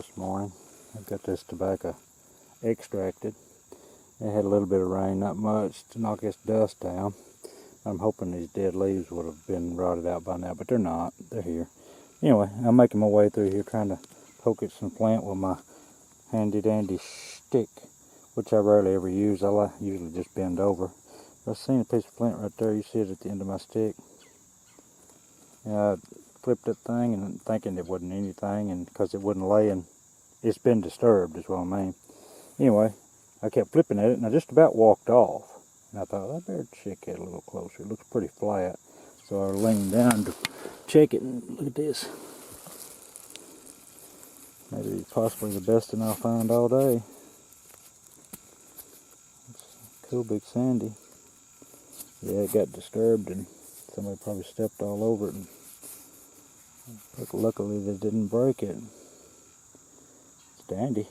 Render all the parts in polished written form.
this morning. I've got this tobacco extracted. It had a little bit of rain, not much, to knock this dust down. I'm hoping these dead leaves would have been rotted out by now, but they're not. They're here. Anyway, I'm making my way through here trying to poke at some flint with my handy dandy stick, which I rarely ever use. I usually just bend over. I've seen a piece of flint right there. You see it at the end of my stick. I flipped that thing and thinking it wasn't anything, and because it wasn't laying, it's been disturbed is what I mean. Anyway, I kept flipping at it and I just about walked off. And I thought, I better check it a little closer. It looks pretty flat. So I leaned down to check it, and look at this. Maybe possibly the best thing I'll find all day. It's cool big sandy. Yeah, it got disturbed and somebody probably stepped all over it. And luckily they didn't break it. It's dandy.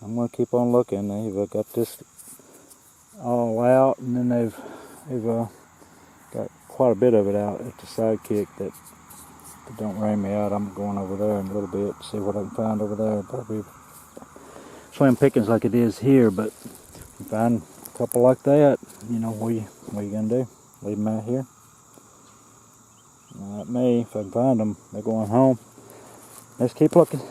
I'm going to keep on looking. They've got this all out, and then they've got quite a bit of it out at the sidekick that don't rain me out. I'm going over there in a little bit to see what I can find over there. Probably slim pickings like it is here, but if you find a couple like that, you know, what are you going to do? Leave them out here? Not me. If I can find them, they're going home. Let's keep looking.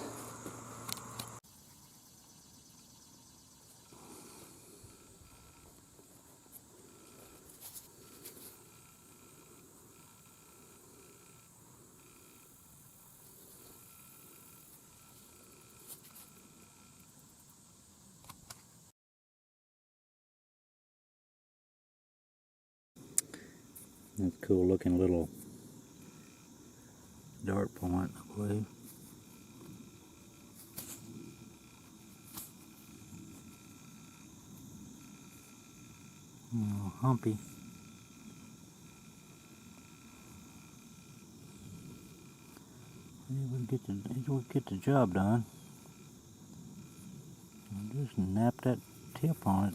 That's a cool looking little dart point, I believe. Oh, humpy. It would get the job done. I'll just nap that tip on it.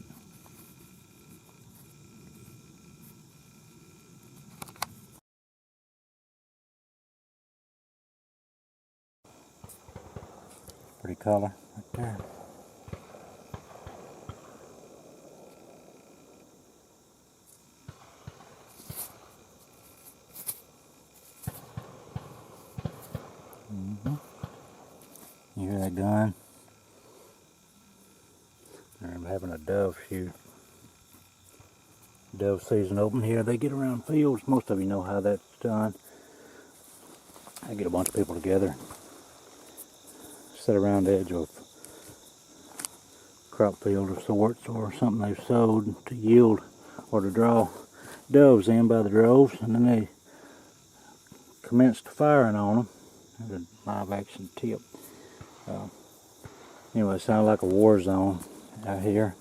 Pretty color right there. You hear that gun? I'm having a dove shoot. Dove season open here. They get around fields. Most of you know how that's done. I get a bunch of people together, sit around the edge of a crop field of sorts or something they've sowed to yield or to draw doves in by the droves, and then they commenced firing on them. There's a live action tip. Anyway, it sounded like a war zone out here.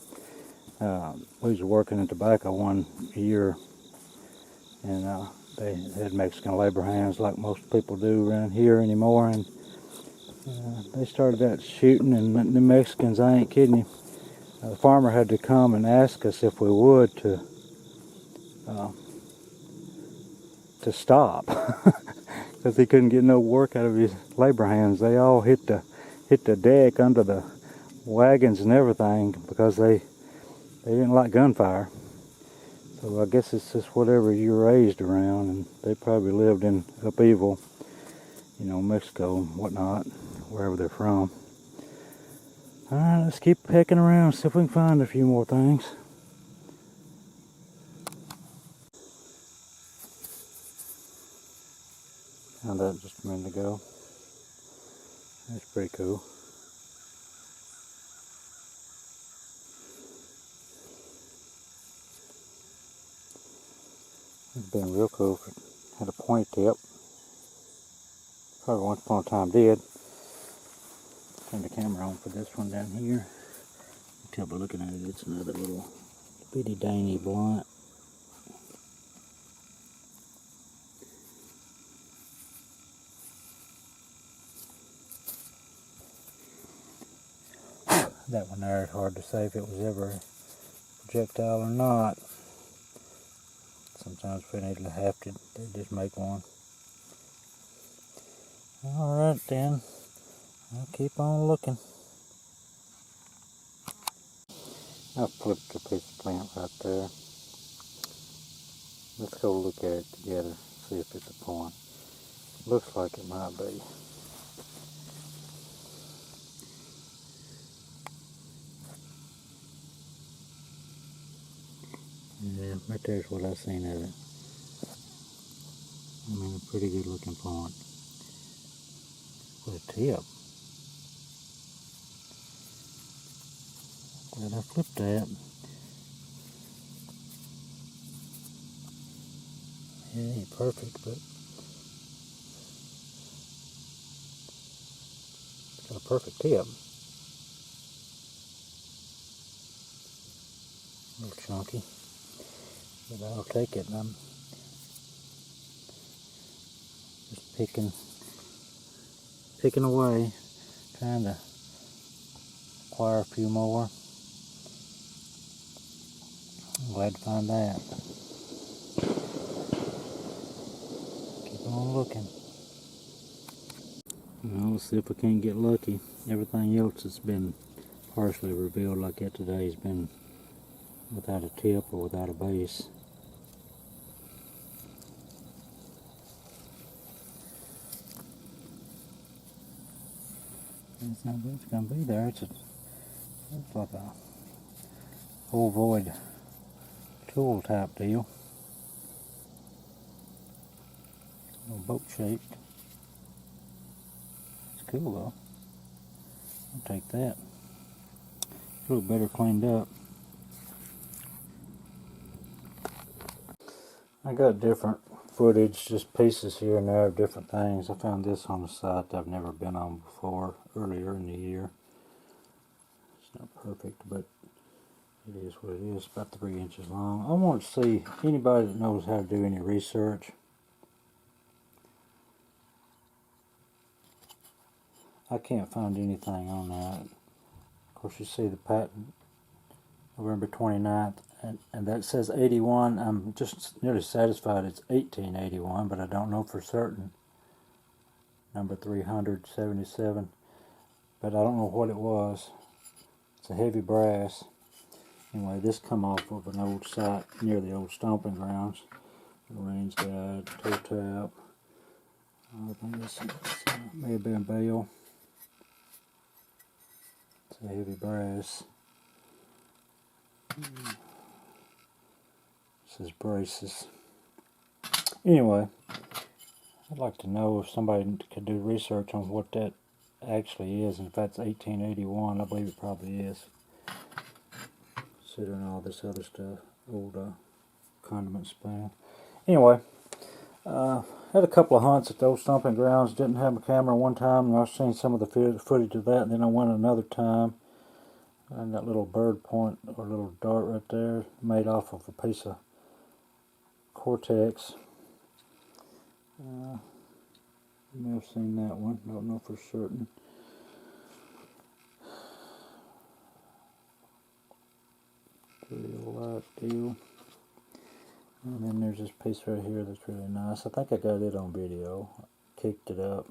We was working in tobacco one year, and they had Mexican labor hands like most people do around here anymore, and they started out shooting, and the Mexicans, I ain't kidding you, the farmer had to come and ask us if we would to stop because he couldn't get no work out of his labor hands. They all hit the deck under the wagons and everything because they didn't like gunfire. So I guess it's just whatever you're raised around, and they probably lived in upheaval, you know, Mexico and whatnot, wherever they're from. Alright, let's keep pecking around, see if we can find a few more things. Found that just a minute ago. That's pretty cool. It'd been real cool if it had a pointy tip. Probably once upon a time did. Turn the camera on for this one down here. You can tell by looking at it, it's another little bitty dainty blunt. That one there is hard to say if it was ever a projectile or not. Sometimes if they need to they just make one. Alright then. I'll keep on looking. I flipped a piece of plant right there. Let's go look at it together, see if it's a point. Looks like it might be. Yeah, right there's what I seen of it. I mean, a pretty good looking point. With a tip. Glad I flipped that. It ain't perfect, but it's got a perfect tip. A little chunky, but I'll take it. And I'm just picking away, trying to acquire a few more. I'm glad to find that. Keep on looking. Well, let's see if we can't get lucky. Everything else has been partially revealed like that today has been without a tip or without a base. It's not what it's going to be there. It's like a ovoid tool type deal. A little boat shaped. It's cool though. I'll take that. A little better cleaned up. I got different footage, just pieces here and there of different things. I found this on a site that I've never been on before, earlier in the year. It's not perfect, but it is what it is, about 3 inches long. I want to see anybody that knows how to do any research. I can't find anything on that. Of course, you see the patent, November 29th, and that says 81. I'm just nearly satisfied it's 1881, but I don't know for certain. Number 377, but I don't know what it was. It's a heavy brass. Anyway, this come off of an old site near the old stomping grounds. The range guide, toe tap. I think this may have been bale. It's a heavy brass. It says braces. Anyway, I'd like to know if somebody could do research on what that actually is, and if that's 1881. I believe it probably is, considering all this other stuff, old condiment span. Anyway, had a couple of hunts at those stomping grounds. Didn't have my camera one time, and I've seen some of the footage of that. And then I went another time, and that little bird point or little dart right there, made off of a piece of Cortex. You may have seen that one. Don't know for certain. Real light deal. And then there's this piece right here that's really nice. I think I got it on video. Kicked it up.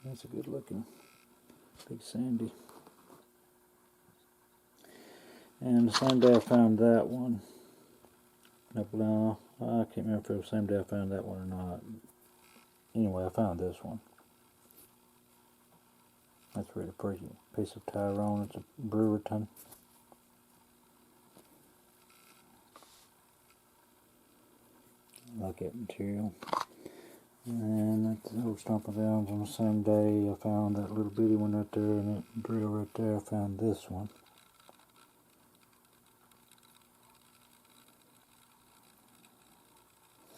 That's a good looking big sandy. And the same day I found that one. No, I can't remember if it was the same day I found that one or not. Anyway, I found this one. That's really pretty. Piece of Tyrone. It's a Brewerton. I like that material. And at the old stomping grounds on the same day, I found that little bitty one right there, and that drill right there. I found this one.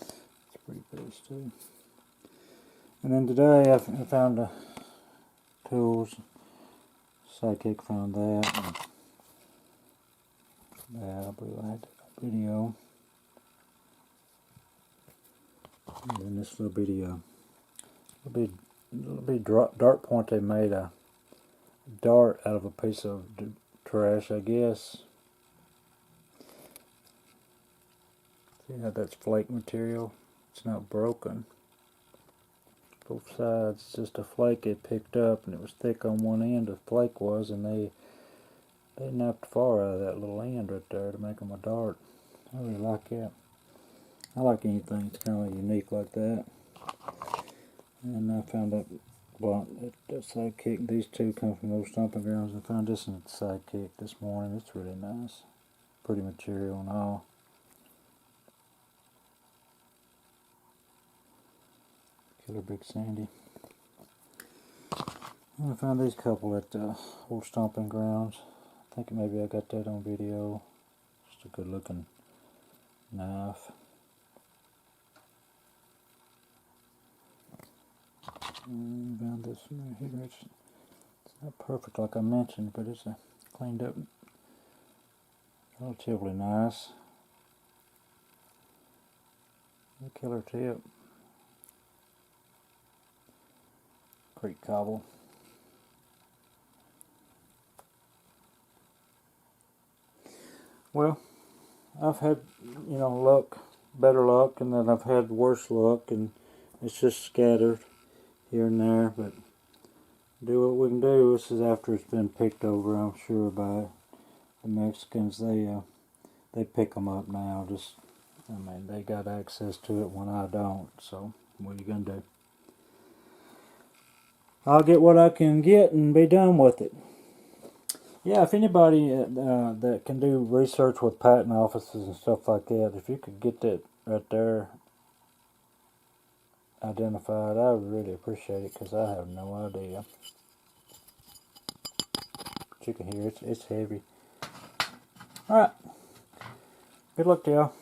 It's a pretty piece too. And then today I found a tools. Sidekick found that. Yeah, I believe I had a video. And then this little bitty dart point, they made a dart out of a piece of trash, I guess. See how that's flake material? It's not broken. both sides. It's just a flake it picked up, and it was thick on one end, the flake was, and they napped far out of that little end right there to make them a dart. I really like that. I like anything that's kind of unique like that. And I found that, well, that Sidekick, these two come from those stomping grounds. I found this in the Sidekick this morning. It's really nice. Pretty material and all. Killer Big Sandy. And I found these couple at old stomping grounds. I think maybe I got that on video. Just a good looking knife. And found this one right here. It's not perfect like I mentioned, but it's cleaned up, relatively nice. A killer tip. Creek cobble. Well, I've had, luck, better luck, and then I've had worse luck, and it's just scattered here and there, but do what we can do. This is after it's been picked over, I'm sure, by the Mexicans. They pick them up now. They got access to it when I don't, so what are you gonna do? I'll get what I can get and be done with it. Yeah, if anybody that can do research with patent offices and stuff like that, if you could get that right there identified, I would really appreciate it, because I have no idea. But you can hear it's heavy. Alright. Good luck to y'all.